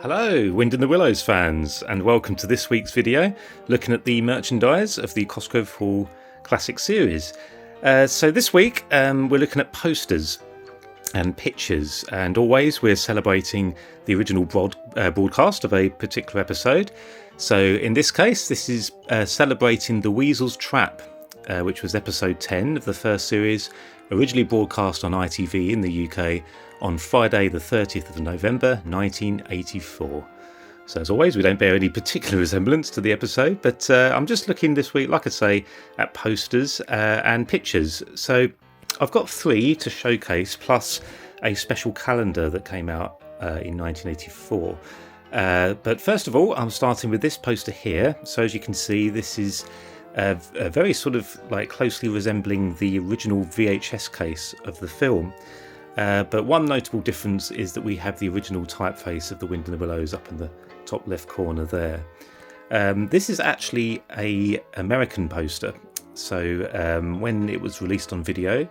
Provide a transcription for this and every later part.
Hello, Wind in the Willows fans, and welcome to this week's video looking at the merchandise of the Cosgrove Hall Classic Series. So this week we're looking at posters and pictures, and always we're celebrating the original broadcast of a particular episode. So in this case, this is celebrating the Weasels Trap, which was episode 10 of the first series, originally broadcast on ITV in the UK on Friday the 30th of November 1984. So as always, we don't bear any particular resemblance to the episode, but I'm just looking this week, like I say, at posters and pictures. So I've got 3 to showcase, plus a special calendar that came out in 1984. But first of all, I'm starting with this poster here. So as you can see, this is a very sort of like closely resembling the original VHS case of the film. But one notable difference is that we have the original typeface of the Wind in the Willows up in the top left corner there. This is actually an American poster. So when it was released on video,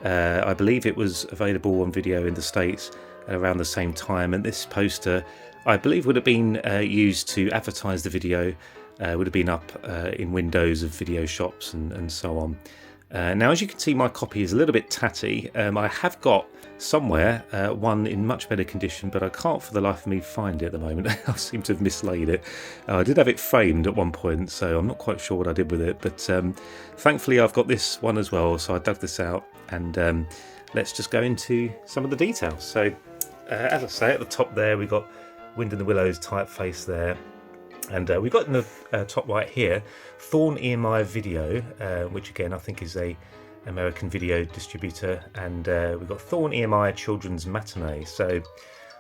I believe it was available on video in the States at around the same time. And this poster, I believe, would have been used to advertise the video, would have been up in windows of video shops and so on. Now, as you can see, my copy is a little bit tatty. I have got somewhere one in much better condition, but I can't for the life of me find it at the moment. I seem to have mislaid it. I did have it framed at one point, so I'm not quite sure what I did with it, but thankfully I've got this one as well, so I dug this out, and let's just go into some of the details. So as I say, at the top there we've got Wind in the Willows typeface there. And we've got in the top right here, Thorn EMI Video, which again I think is a American video distributor, and we've got Thorn EMI Children's Matinee. So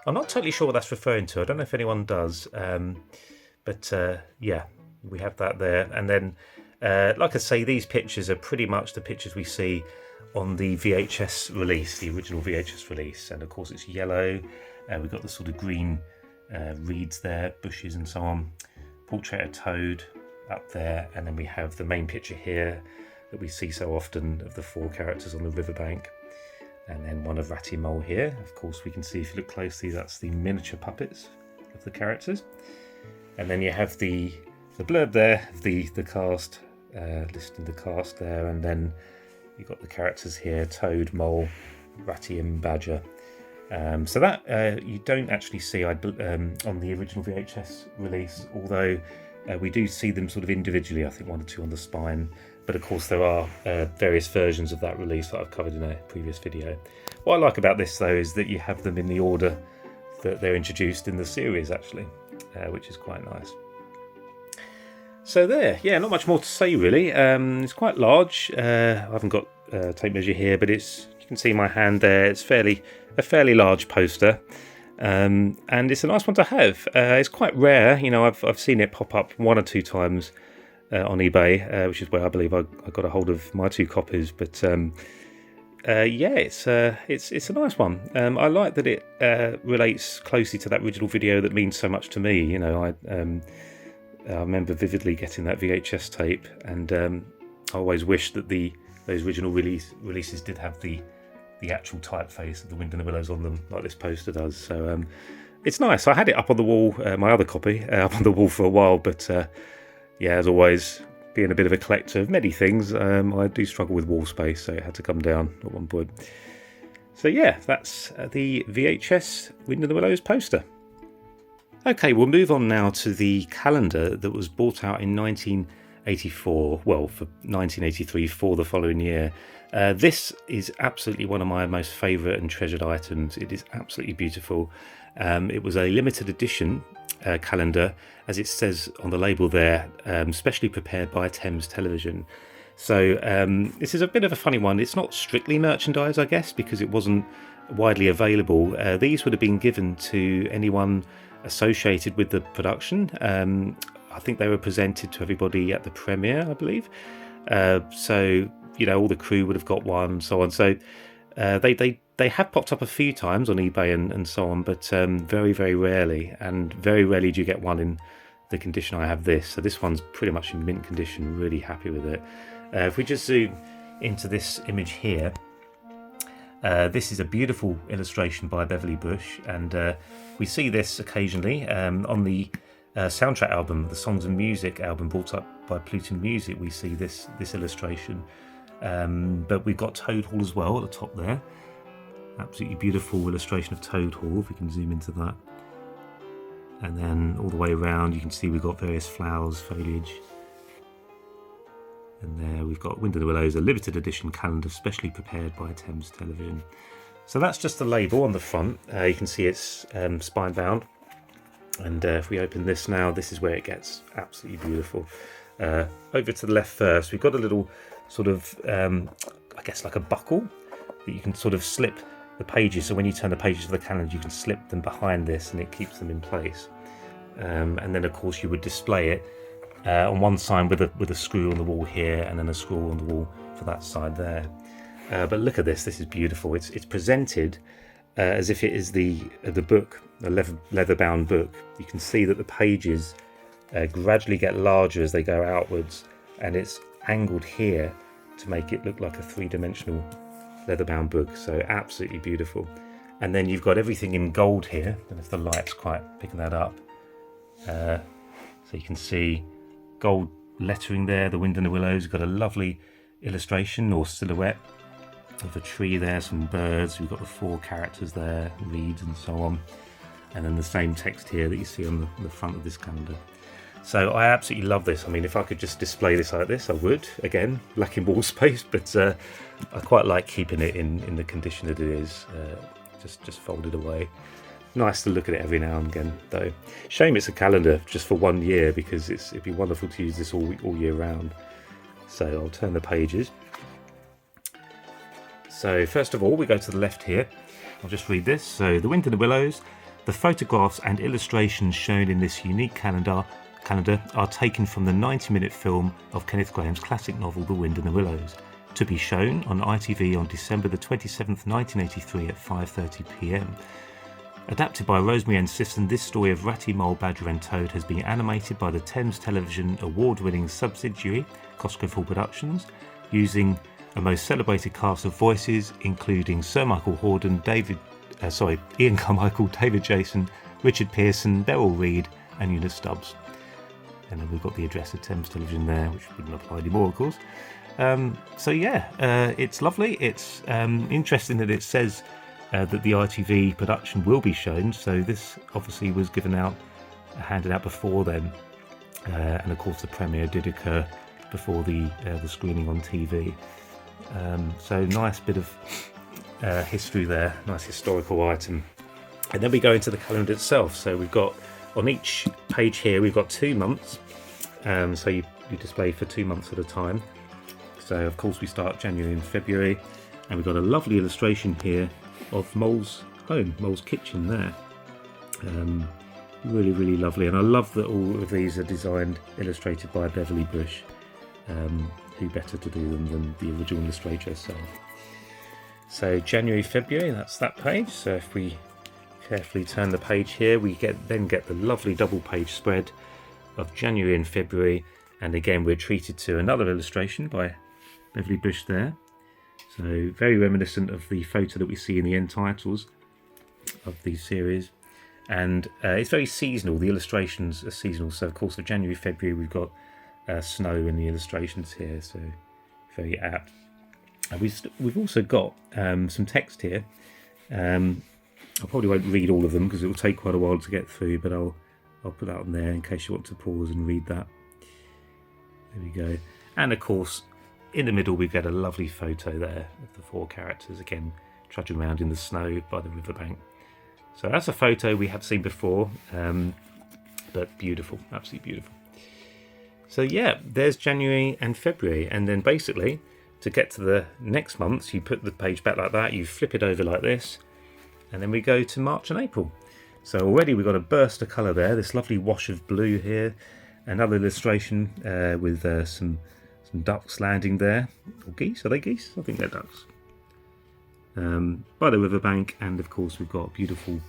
I'm not totally sure what that's referring to. I don't know if anyone does, but yeah, we have that there. And then, like I say, these pictures are pretty much the pictures we see on the VHS release, the original VHS release. And of course it's yellow. We've got the sort of green reeds there, bushes and so on. Portrait of Toad up there, and then we have the main picture here that we see so often of the 4 characters on the riverbank, and then one of Ratty Mole here. Of course, we can see if you look closely, that's the miniature puppets of the characters, and then you have the blurb there of the cast, listing the cast there, and then you've got the characters here: Toad, Mole, Ratty, and Badger. So that you don't actually see on the original VHS release, although we do see them sort of individually, I think 1 or 2 on the spine. But of course there are various versions of that release that I've covered in a previous video. What I like about this though is that you have them in the order that they're introduced in the series actually, which is quite nice. So there, yeah, not much more to say really. It's quite large. I haven't got a tape measure here, but you can see my hand there. It's a fairly large poster, and it's a nice one to have. It's quite rare, you know. I've seen it pop up 1 or 2 times on eBay, which is where I believe I got a hold of my 2 copies. But yeah, it's a nice one. I like that it relates closely to that original video that means so much to me. You know, I remember vividly getting that VHS tape, and I always wished that those original releases did have the actual typeface of the Wind in the Willows on them, like this poster does. So it's nice. I had it up on the wall, my other copy, up on the wall for a while, but yeah, as always, being a bit of a collector of many things, I do struggle with wall space, so it had to come down at one point. So yeah, that's the VHS Wind in the Willows poster. Okay, we'll move on now to the calendar that was brought out in 1984, well, for 1983, for the following year. This is absolutely one of my most favourite and treasured items. It is absolutely beautiful. It was a limited edition calendar, as it says on the label there, specially prepared by Thames Television. So this is a bit of a funny one. It's not strictly merchandise, I guess, because it wasn't widely available. These would have been given to anyone associated with the production. I think they were presented to everybody at the premiere, I believe. So, you know, all the crew would have got one, so on. So they have popped up a few times on eBay and so on, but very, very rarely. And very rarely do you get one in the condition I have this. So this one's pretty much in mint condition, really happy with it. If we just zoom into this image here, This is a beautiful illustration by Beverly Bush, and we see this occasionally on the soundtrack album, the Songs and Music album brought up by Pluton Music. We see this illustration, but we've got Toad Hall as well at the top there. Absolutely beautiful illustration of Toad Hall, if we can zoom into that. And then all the way around you can see we've got various flowers, foliage. And there we've got Wind in the Willows, a limited edition calendar specially prepared by Thames Television. So that's just the label on the front. You can see it's spine bound. And if we open this now, this is where it gets absolutely beautiful. Over to the left first, we've got a little sort of, I guess like a buckle that you can sort of slip the pages. So when you turn the pages of the calendar, you can slip them behind this and it keeps them in place. And then of course you would display it on one side with a screw on the wall here, and then a screw on the wall for that side there. But look at this is beautiful. It's presented as if it is the book, a leather-bound book. You can see that the pages gradually get larger as they go outwards, and it's angled here to make it look like a three-dimensional leather-bound book. So absolutely beautiful. And then you've got everything in gold here. I don't know if the light's quite picking that up. So you can see gold lettering there, the Wind in the Willows. We've got a lovely illustration or silhouette of a tree there, some birds. We've got the 4 characters there, reeds and so on. And then the same text here that you see on the front of this calendar. So I absolutely love this. I mean, if I could just display this like this, I would. Again, lacking wall space, but I quite like keeping it in the condition that it is, just folded away. Nice to look at it every now and again, though. Shame it's a calendar just for 1 year, because it'd be wonderful to use this all year round. So I'll turn the pages. So first of all, we go to the left here. I'll just read this. So The Wind in the Willows. The photographs and illustrations shown in this unique calendar are taken from the 90-minute film of Kenneth Grahame's classic novel The Wind in the Willows, to be shown on ITV on December the 27th, 1983 at 5:30 p.m. Adapted by Rosemary N. Sisson, this story of Ratty, Mole, Badger and Toad has been animated by the Thames Television award-winning subsidiary, Cosgrove Hall Productions, using a most celebrated cast of voices, including Sir Michael Hordern, Ian Carmichael, David Jason, Richard Pearson, Beryl Reid and Eunice Stubbs. And then we've got the address of Thames Television there, which wouldn't apply anymore, of course. So yeah, it's lovely. It's interesting that it says that the ITV production will be shown. So this obviously was handed out before then, and of course the premiere did occur before the screening on TV. So nice bit of history there, nice historical item. And then we go into the calendar itself. So we've got on each page here we've got 2 months. So you display for 2 months at a time. So of course we start January and February, and we've got a lovely illustration here of Mole's home, Mole's kitchen there. Really, really lovely. And I love that all of these are illustrated by Beverly Bush. Who better to do them than the original illustrator herself. So January, February, that's that page. So if we carefully turn the page here, we then get the lovely double page spread of January and February. And again, we're treated to another illustration by Beverly Bush there. So very reminiscent of the photo that we see in the end titles of these series. And it's very seasonal. The illustrations are seasonal. So of course for January, February, we've got snow in the illustrations here. So very apt. And we've also got some text here. I probably won't read all of them because it will take quite a while to get through, but I'll put that on there in case you want to pause and read that. There we go. And of course, in the middle we get a lovely photo there of the 4 characters, again trudging around in the snow by the riverbank. So that's a photo we have seen before, but beautiful, absolutely beautiful. So yeah, there's January and February, and then basically to get to the next month, you put the page back like that, you flip it over like this, and then we go to March and April. So already we've got a burst of colour there, this lovely wash of blue here, another illustration with some ducks landing there, or geese, are they geese? I think they're ducks. By the riverbank, and of course we've got beautiful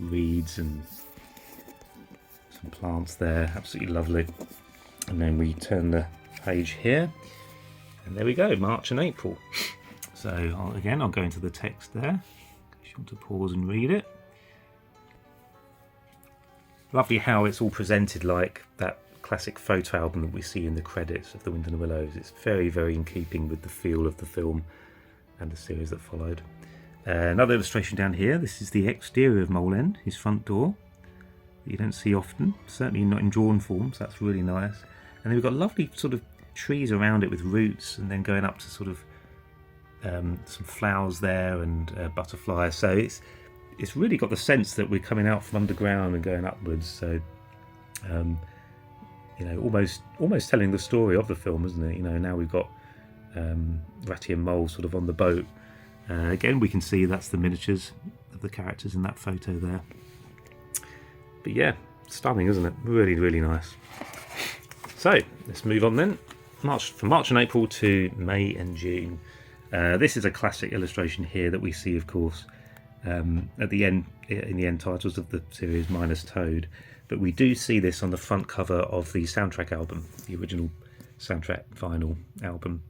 reeds and some plants there, absolutely lovely. And then we turn the page here, and there we go, March and April. So I'll go into the text there, in case you want to pause and read it. Lovely how it's all presented like that classic photo album that we see in the credits of The Wind and the Willows. It's very, very in keeping with the feel of the film and the series that followed. Another illustration down here. This is the exterior of Mole End, his front door, that you don't see often, certainly not in drawn form, so that's really nice. And then we've got lovely sort of trees around it with roots, and then going up to sort of some flowers there and butterflies. So it's really got the sense that we're coming out from underground and going upwards. So you know, almost telling the story of the film, isn't it? You know, now we've got Ratty and Mole sort of on the boat. Again, we can see that's the miniatures of the characters in that photo there. But yeah, stunning, isn't it? Really, really nice. So let's move on then. From March and April to May and June. This is a classic illustration here that we see, of course, at the end, in the end titles of the series, minus Toad. But we do see this on the front cover of the soundtrack album, the original soundtrack vinyl album.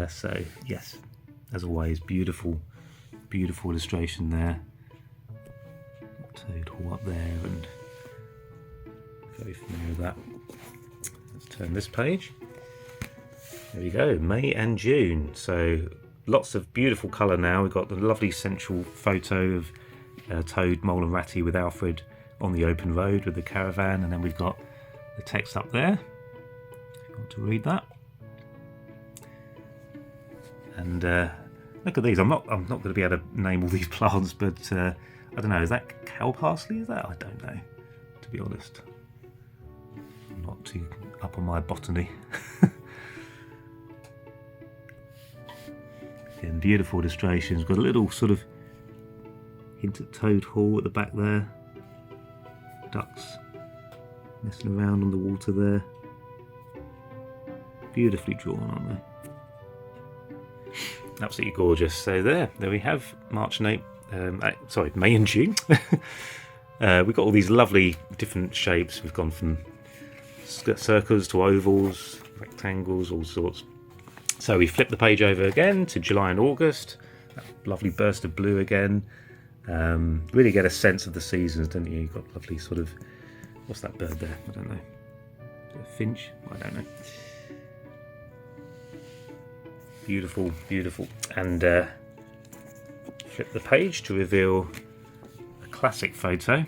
So yes, as always, beautiful, beautiful illustration there. Toad Hall up there, and very familiar with that. Let's turn this page. There we go, May and June. So lots of beautiful colour now. We've got the lovely central photo of Toad, Mole and Ratty with Alfred on the open road with the caravan, and then we've got the text up there if you want to read that. And look at these. I'm not going to be able to name all these plants, but I don't know, is that cow parsley? Is that? I don't know, to be honest. I'm not too up on my botany. Again, beautiful illustrations. Got a little sort of hint at Toad Hall at the back there. Ducks messing around on the water there. Beautifully drawn, aren't they? Absolutely gorgeous. So there we have March and May and June. We've got all these lovely different shapes. We've gone from circles to ovals, rectangles, all sorts. So we flip the page over again to July and August. That lovely burst of blue again. Really get a sense of the seasons, don't you? You've got lovely sort of, what's that bird there? I don't know. A finch? I don't know. Beautiful, beautiful. And flip the page to reveal a classic photo,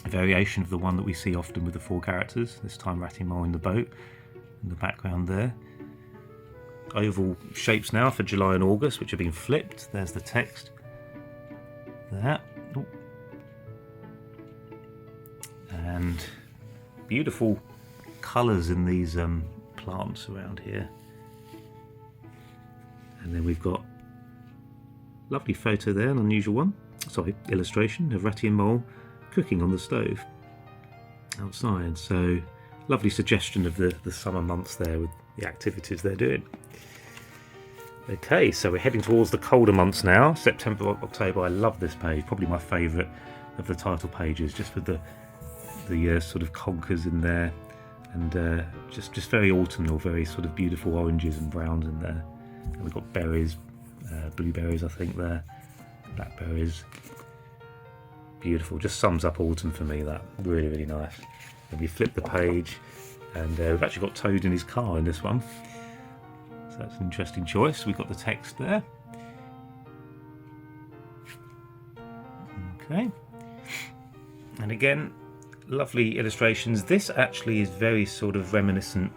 a variation of the one that we see often with the four characters, this time Ratty Mole in the boat in the background there. Oval shapes now for July and August, which have been flipped. There's the text there. Ooh. And beautiful colours in these plants around here. And then we've got a lovely photo there, an unusual one. Sorry, illustration of Ratty and Mole cooking on the stove outside. So lovely suggestion of the summer months there with the activities they're doing. Okay, so we're heading towards the colder months now. September, October. I love this page. Probably my favourite of the title pages, just with the sort of conkers in there, and just very autumnal, very sort of beautiful oranges and browns in there. And we've got berries, blueberries, I think there, blackberries. Beautiful. Just sums up autumn for me. That really, really nice. And we flip the page, and we've actually got Toad in his car in this one. That's an interesting choice. We've got the text there. Okay. And again, lovely illustrations. This actually is very sort of reminiscent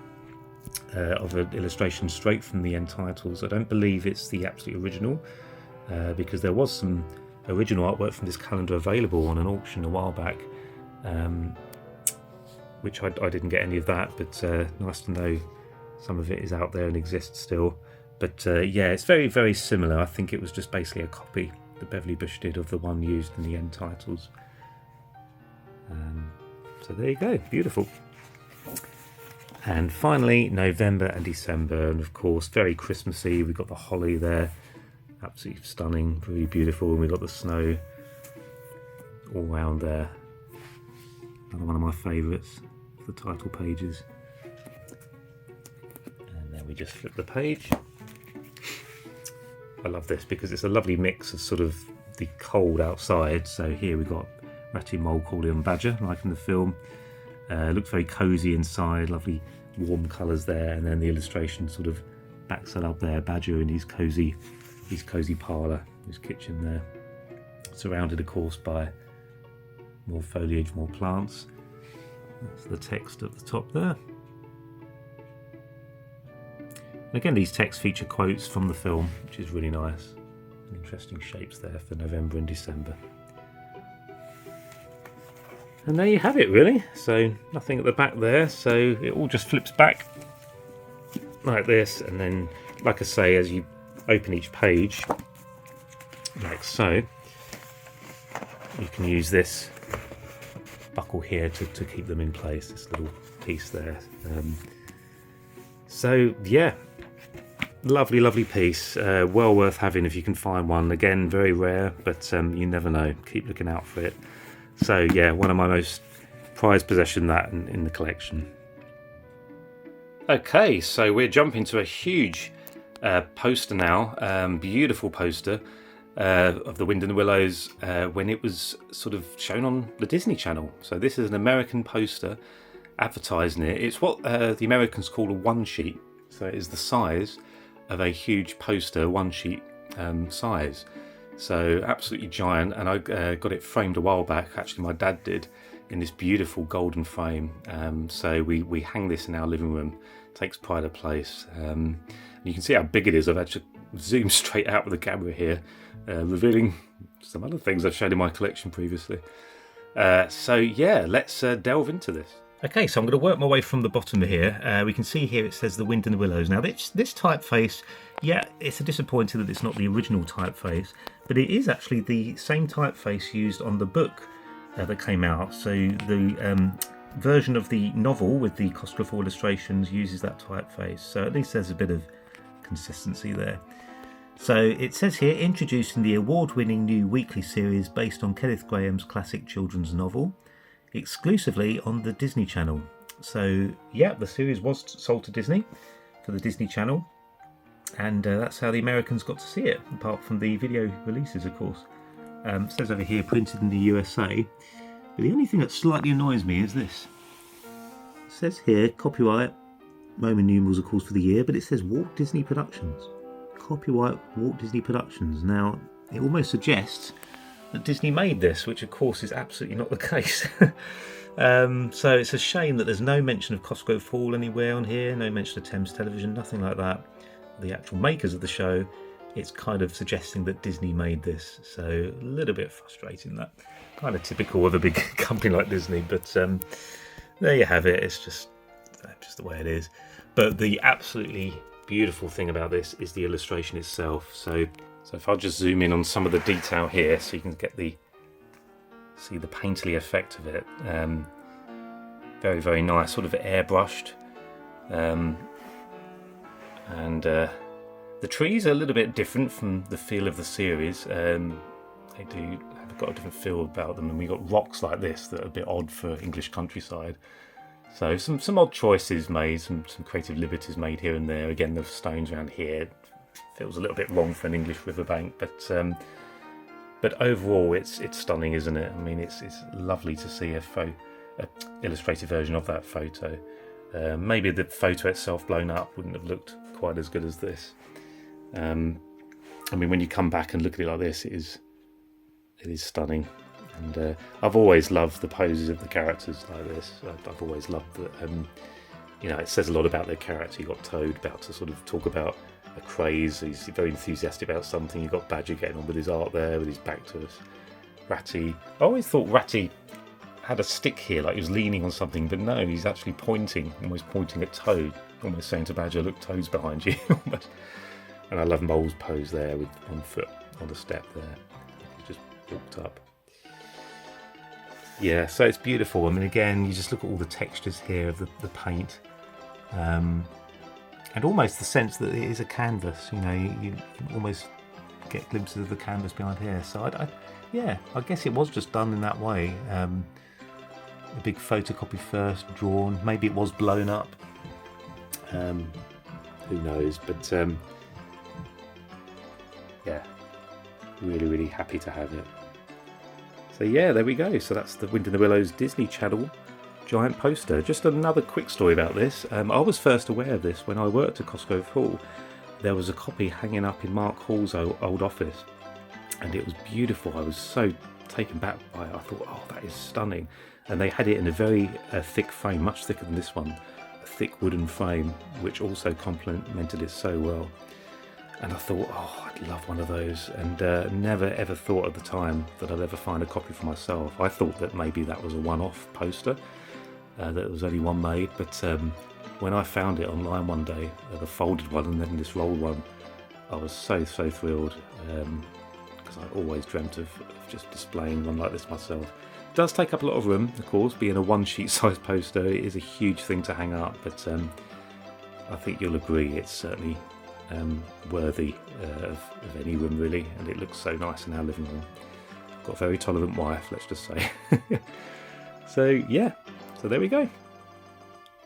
of an illustration straight from the end titles. I don't believe it's the absolute original, because there was some original artwork from this calendar available on an auction a while back, which I didn't get any of that, but nice to know some of it is out there and exists still. But yeah, it's very, very similar. I think it was just basically a copy that Beverly Bush did of the one used in the end titles. So there you go, beautiful. And finally, November and December, and of course, very Christmassy. We've got the holly there, absolutely stunning, really beautiful, and we've got the snow all round there. Another one of my favourites, the title pages. And then we just flip the page. I love this because it's a lovely mix of sort of the cold outside. So here we've got Ratty, Mole, Corley and Badger, like in the film. Looks very cosy inside, lovely warm colours there, and then the illustration sort of backs it up there. Badger in his cozy parlour, his kitchen there, surrounded of course by more foliage, more plants. That's the text at the top there. And again, these texts feature quotes from the film, which is really nice. Interesting shapes there for November and December. And there you have it, really. So nothing at the back there, so it all just flips back like this, and then, like I say, as you open each page, like so, you can use this buckle here to keep them in place, this little piece there. So yeah, lovely piece, well worth having if you can find one. Again, very rare, but you never know, keep looking out for it. So yeah, one of my most prized possessions that in the collection. Okay, so we're jumping to a huge poster now, beautiful poster of The Wind and the Willows when it was sort of shown on the Disney Channel. So this is an American poster advertising it. It's what the Americans call a one sheet, so it is the size of a huge poster, one sheet size. So absolutely giant, and I got it framed a while back. Actually, my dad did, in this beautiful golden frame. So we hang this in our living room. Takes pride of place. You can see how big it is. I've actually zoomed straight out with the camera here, revealing some other things I've shown in my collection previously. So yeah, let's delve into this. Okay, so I'm going to work my way from the bottom here. We can see here it says The Wind and the Willows. Now this typeface, yeah, it's a disappointing that it's not the original typeface, but it is actually the same typeface used on the book that came out. So the version of the novel with the Cosgrove Hall illustrations uses that typeface. So at least there's a bit of consistency there. So it says here, introducing the award-winning new weekly series based on Kenneth Grahame's classic children's novel, exclusively on the Disney Channel. So yeah, the series was sold to Disney for the Disney Channel, and that's how the Americans got to see it, apart from the video releases, of course. It says over here, printed in the USA, but the only thing that slightly annoys me is this. It says here, copyright, Roman numerals of course for the year, but it says Walt Disney Productions. Copyright Walt Disney Productions. Now, it almost suggests that Disney made this, which of course is absolutely not the case. So it's a shame that there's no mention of Cosgrove Hall anywhere on here, no mention of Thames Television, nothing like that. The actual makers of the show, it's kind of suggesting that Disney made this, so a little bit frustrating. That kind of typical of a big company like Disney, but there you have it. It's just the way it is. But the absolutely beautiful thing about this is the illustration itself. So if I'll just zoom in on some of the detail here, so you can get see the painterly effect of it. Very nice, sort of airbrushed. And the trees are a little bit different from the feel of the series. They have got a different feel about them, and we got rocks like this that are a bit odd for English countryside. So some odd choices made, some creative liberties made here and there. Again, the stones around here feels a little bit wrong for an English riverbank, but overall it's stunning, isn't it? I mean, it's lovely to see a illustrated version of that photo. Maybe the photo itself blown up wouldn't have looked quite as good as this. I mean, when you come back and look at it like this, it is stunning. And I've always loved the poses of the characters like this. I've always loved that. It says a lot about their character. You got Toad about to sort of talk about a craze. He's very enthusiastic about something. You got Badger getting on with his art there, with his back to us. Ratty. I always thought Ratty had a stick here, like he was leaning on something, but no, he's actually almost pointing at Toad, almost saying to Badger, "Look, Toad's behind you." And I love Mole's pose there with one foot on the step there. He just walked up. Yeah, so it's beautiful. I mean, again, you just look at all the textures here of the paint, and almost the sense that it is a canvas. You can almost get glimpses of the canvas behind here. So I guess it was just done in that way. A big photocopy first, drawn. Maybe it was blown up. Who knows? But yeah, really happy to have it. So yeah, there we go. So that's the Wind in the Willows Disney Channel giant poster. Just another quick story about this. I was first aware of this when I worked at Cosgrove Hall. There was a copy hanging up in Mark Hall's old office, and it was beautiful. I was so taken back by it. I thought, oh, that is stunning. And they had it in a very thick frame, much thicker than this one, a thick wooden frame, which also complemented it so well. And I thought, oh, I'd love one of those, and never ever thought at the time that I'd ever find a copy for myself. I thought that maybe that was a one-off poster, that there was only one made, but when I found it online one day, the folded one and then this rolled one, I was so thrilled, because I always dreamt of just displaying one like this myself. It does take up a lot of room, of course, being a one sheet size poster. It is a huge thing to hang up, but I think you'll agree it's certainly worthy of any room really, and it looks so nice in our living room. Got a very tolerant wife, let's just say. So yeah, so there we go.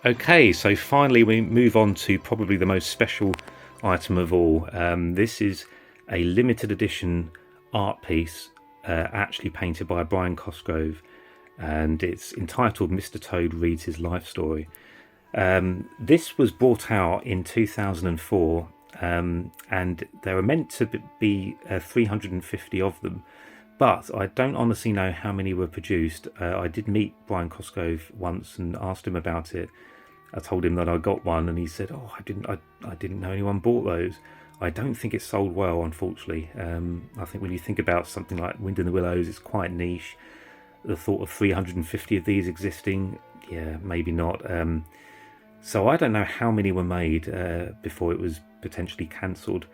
Okay, so finally we move on to probably the most special item of all. This is a limited edition art piece, actually painted by Brian Cosgrove, and it's entitled Mr. Toad Reads His Life Story. This was brought out in 2004, and there are meant to be 350 of them, but I don't honestly know how many were produced. I did meet Brian Cosgrove once and asked him about it. I told him that I got one, and he said, "Oh, I didn't know anyone bought those." I don't think it sold well, unfortunately. I think when you think about something like Wind in the Willows, it's quite niche. The thought of 350 of these existing, yeah, maybe not. So I don't know how many were made before it was potentially cancelled.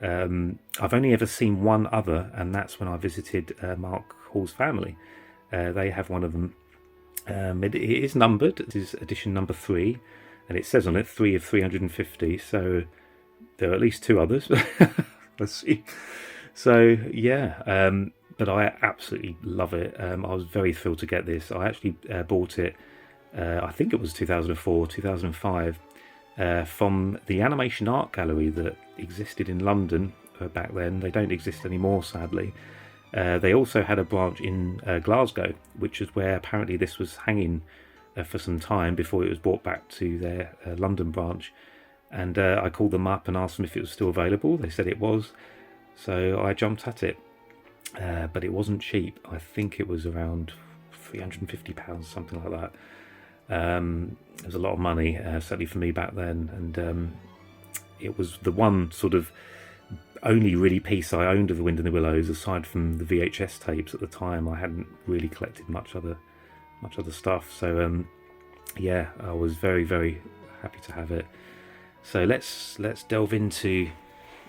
I've only ever seen one other, and that's when I visited Mark Hall's family. They have one of them. It is numbered. This is edition number 3, and it says on it 3 of 350. So there are at least 2 others. Let's see. So yeah, but I absolutely love it. I was very thrilled to get this. I actually bought it. I think it was 2004, 2005, from the Animation Art Gallery that existed in London back then. They don't exist anymore, sadly. They also had a branch in Glasgow, which is where apparently this was hanging for some time before it was brought back to their London branch. And I called them up and asked them if it was still available. They said it was, so I jumped at it. But it wasn't cheap. I think it was around £350, something like that. It was a lot of money, certainly for me back then, and it was the one sort of only really piece I owned of the Wind in the Willows, aside from the VHS tapes at the time. I hadn't really collected much other stuff, so yeah, I was very happy to have it. So let's delve into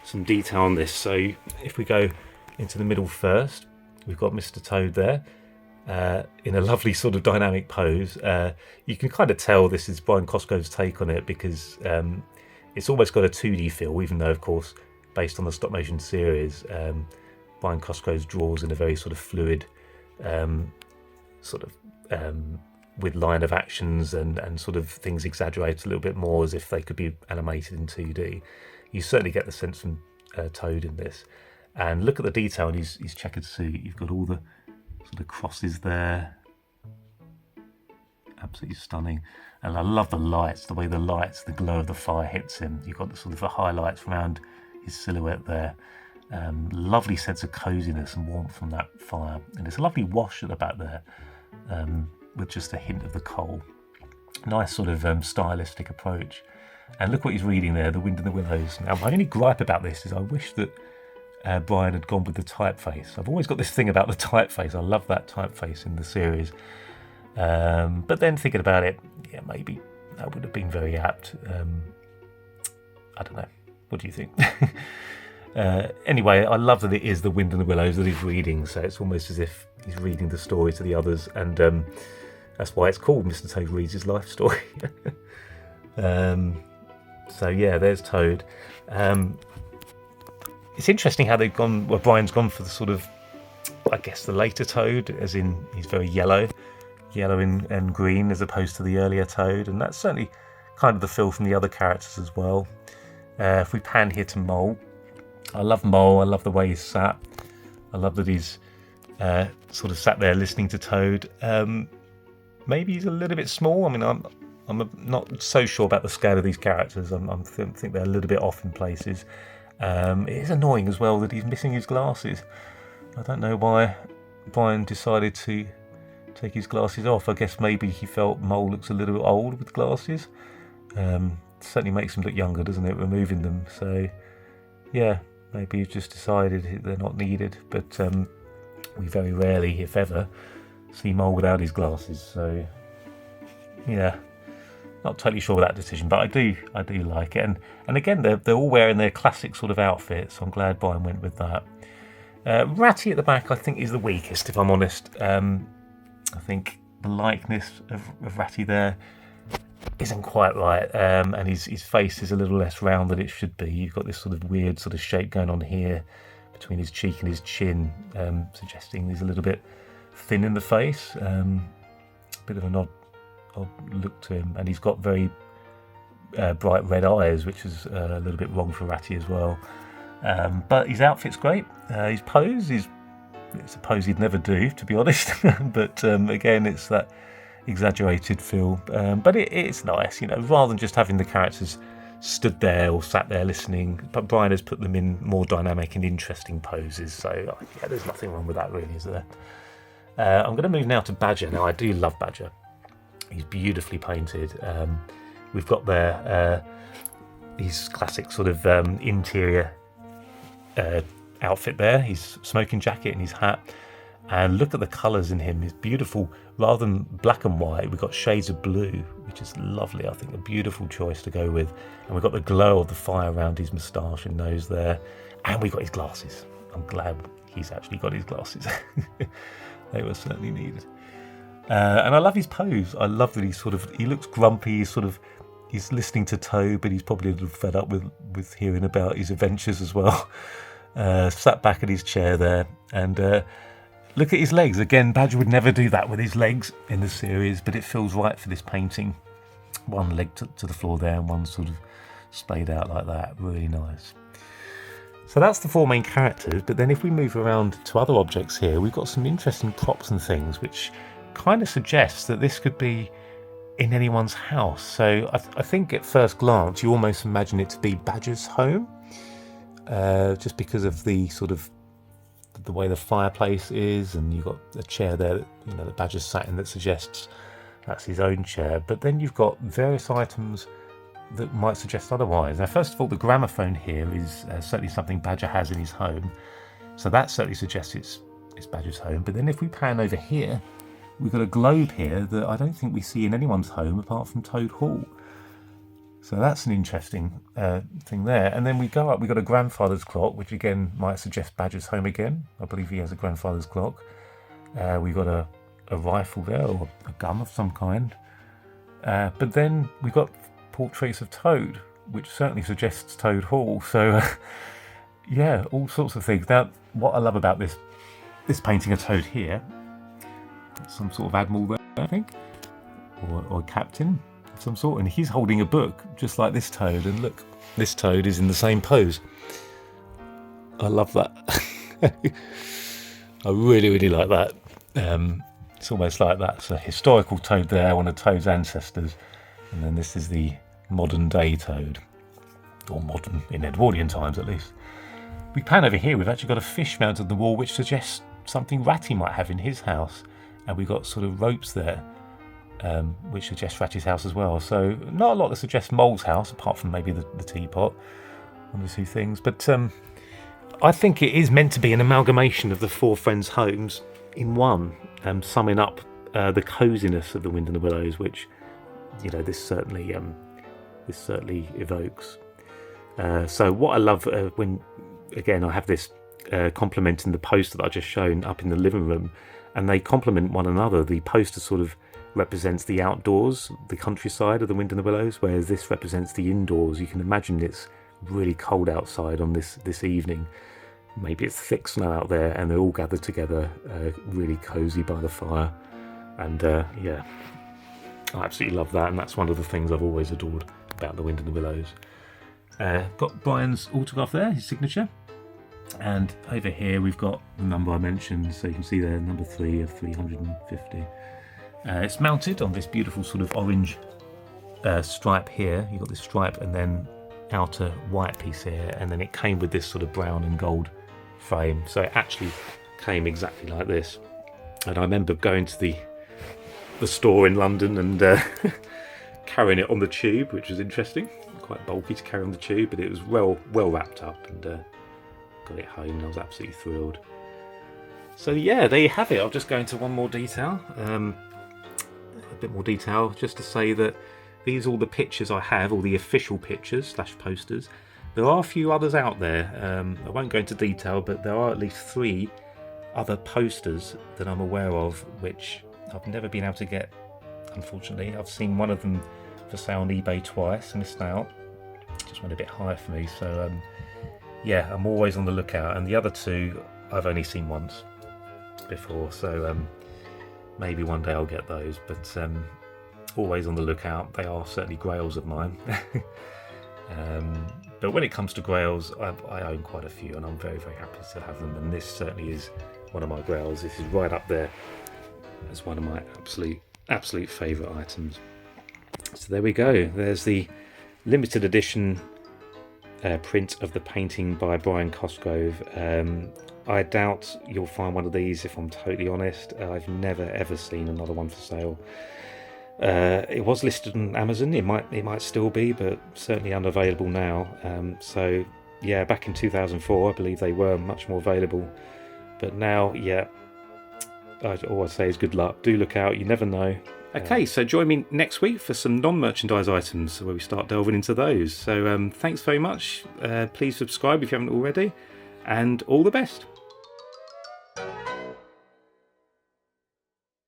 some detail on this. So if we go into the middle first, we've got Mr. Toad there. In a lovely sort of dynamic pose. You can kind of tell this is Brian Cosgrove's take on it, because it's almost got a 2D feel, even though, of course, based on the stop motion series, Brian Cosgrove draws in a very sort of fluid, with line of actions and sort of things exaggerated a little bit more as if they could be animated in 2D. You certainly get the sense from Toad in this. And look at the detail in his checkered suit. You've got all the sort of crosses there. Absolutely stunning. And I love the lights, the way the lights, the glow of the fire hits him. You've got the sort of the highlights around his silhouette there. Lovely sense of coziness and warmth from that fire. And it's a lovely wash at the back there, with just a hint of the coal. Nice sort of stylistic approach. And look what he's reading there, The Wind in the Willows. Now, my only gripe about this is I wish that Brian had gone with the typeface. I've always got this thing about the typeface. I love that typeface in the series. But then thinking about it, yeah, maybe that would have been very apt. I don't know. What do you think? Anyway, I love that it is The Wind in the Willows that he's reading. So it's almost as if he's reading the story to the others. And that's why it's called Mr. Toad Reads His Life Story. So yeah, there's Toad. It's interesting how they've gone. Well, Brian's gone for the sort of, I guess, the later Toad, as in he's very yellow and green, as opposed to the earlier Toad, and that's certainly kind of the feel from the other characters as well. If we pan here to Mole, I love Mole. I love the way he's sat. I love that he's sort of sat there listening to Toad. Maybe he's a little bit small. I mean, I'm not so sure about the scale of these characters. I think they're a little bit off in places. It is annoying as well that he's missing his glasses. I don't know why Brian decided to take his glasses off. I guess maybe he felt Mole looks a little bit old with glasses. Certainly makes him look younger, doesn't it, removing them? So, yeah, maybe he's just decided they're not needed. But we very rarely, if ever, see Mole without his glasses. So, yeah, not totally sure of that decision, but I do like it. And again, they're all wearing their classic sort of outfits. So I'm glad Brian went with that. Ratty at the back, I think, is the weakest, if I'm honest. I think the likeness of Ratty there isn't quite right, and his face is a little less round than it should be. You've got this sort of weird sort of shape going on here between his cheek and his chin, suggesting he's a little bit thin in the face. Bit of an odd look to him, and he's got very bright red eyes, which is a little bit wrong for Ratty as well. But his outfit's great. His pose it's a pose he'd never do, to be honest. But again, it's that exaggerated feel. But it's nice, rather than just having the characters stood there or sat there listening. But Brian has put them in more dynamic and interesting poses. So yeah, there's nothing wrong with that, really, is there? I'm going to move now to Badger. Now, I do love Badger. He's beautifully painted. We've got there his classic sort of interior outfit there, his smoking jacket and his hat, and look at the colours in him. It's beautiful. Rather than black and white, we've got shades of blue, which is lovely. I think a beautiful choice to go with. And we've got the glow of the fire around his moustache and nose there, and we've got his glasses. I'm glad he's actually got his glasses. They were certainly needed. And I love his pose. I love that he looks grumpy. He's listening to Toad, but he's probably a little fed up with hearing about his adventures as well. Sat back in his chair there, and look at his legs. Again, Badger would never do that with his legs in the series, but it feels right for this painting. One leg to the floor there, and one sort of splayed out like that. Really nice. So that's the four main characters, but then if we move around to other objects here, we've got some interesting props and things, which kind of suggests that this could be in anyone's house. So I think at first glance, you almost imagine it to be Badger's home. Just because of the sort of the way the fireplace is, and you've got a chair there that Badger's sat in that suggests that's his own chair. But then you've got various items that might suggest otherwise. Now, first of all, the gramophone here is certainly something Badger has in his home, so that certainly suggests it's Badger's home. But then if we pan over here, we've got a globe here that I don't think we see in anyone's home apart from Toad Hall. So that's an interesting thing there. And then we go up, we've got a grandfather's clock, which again might suggest Badger's home again. I believe he has a grandfather's clock. We've got a rifle there, or a gun of some kind. But then we've got portraits of Toad, which certainly suggests Toad Hall. So yeah, all sorts of things. Now, what I love about this painting of Toad here, some sort of admiral there, I think, or a captain of some sort, and he's holding a book just like this Toad, and look, this Toad is in the same pose. I love that. I really, really like that. It's almost like that's a historical Toad there, one of Toad's ancestors, and then this is the modern day Toad, or modern in Edwardian times at least. We pan over here, we've actually got a fish mounted on the wall, which suggests something Ratty might have in his house. And we've got sort of ropes there, which suggests Ratty's house as well. So not a lot that suggests Mole's house, apart from maybe the teapot, one or two things. But I think it is meant to be an amalgamation of the four friends' homes in one, summing up the coziness of the Wind and the Willows, which this certainly evokes. So what I love when again I have this complementing the poster that I just shown up in the living room. And they complement one another. The poster sort of represents the outdoors, the countryside of the Wind and the Willows, whereas this represents the indoors. You can imagine it's really cold outside on this evening. Maybe it's thick snow out there, and they're all gathered together, really cosy by the fire. And yeah, I absolutely love that, and that's one of the things I've always adored about the Wind and the Willows. Got Brian's autograph there, his signature. And over here we've got the number I mentioned, so you can see there, number 3 of 350. It's mounted on this beautiful sort of orange stripe here. You've got this stripe and then outer white piece here, and then it came with this sort of brown and gold frame, so it actually came exactly like this. And I remember going to the store in London and carrying it on the tube, which was interesting. Quite bulky to carry on the tube, but it was well wrapped up, and got it home and I was absolutely thrilled. So yeah, there you have it. I'll just go into one more detail, a bit more detail, just to say that these are all the pictures I have, all the official pictures / posters. There are a few others out there. I won't go into detail, but there are at least 3 other posters that I'm aware of, which I've never been able to get, unfortunately. I've seen one of them for sale on eBay twice, missed out. Just went a bit high for me, so yeah, I'm always on the lookout. And the other 2 I've only seen once before, so maybe one day I'll get those, but always on the lookout. They are certainly grails of mine. But when it comes to grails, I own quite a few, and I'm very happy to have them, and this certainly is one of my grails. This is right up there as one of my absolute favourite items. So there we go. There's the limited edition print of the painting by Brian Cosgrove. I doubt you'll find one of these, if I'm totally honest. I've never ever seen another one for sale. It was listed on Amazon. It might still be, but certainly unavailable now. So yeah, back in 2004, I believe they were much more available. But now, yeah, all I say is good luck. Do look out. You never know. Okay, so join me next week for some non-merchandise items where we start delving into those. So thanks very much. Please subscribe if you haven't already, and all the best.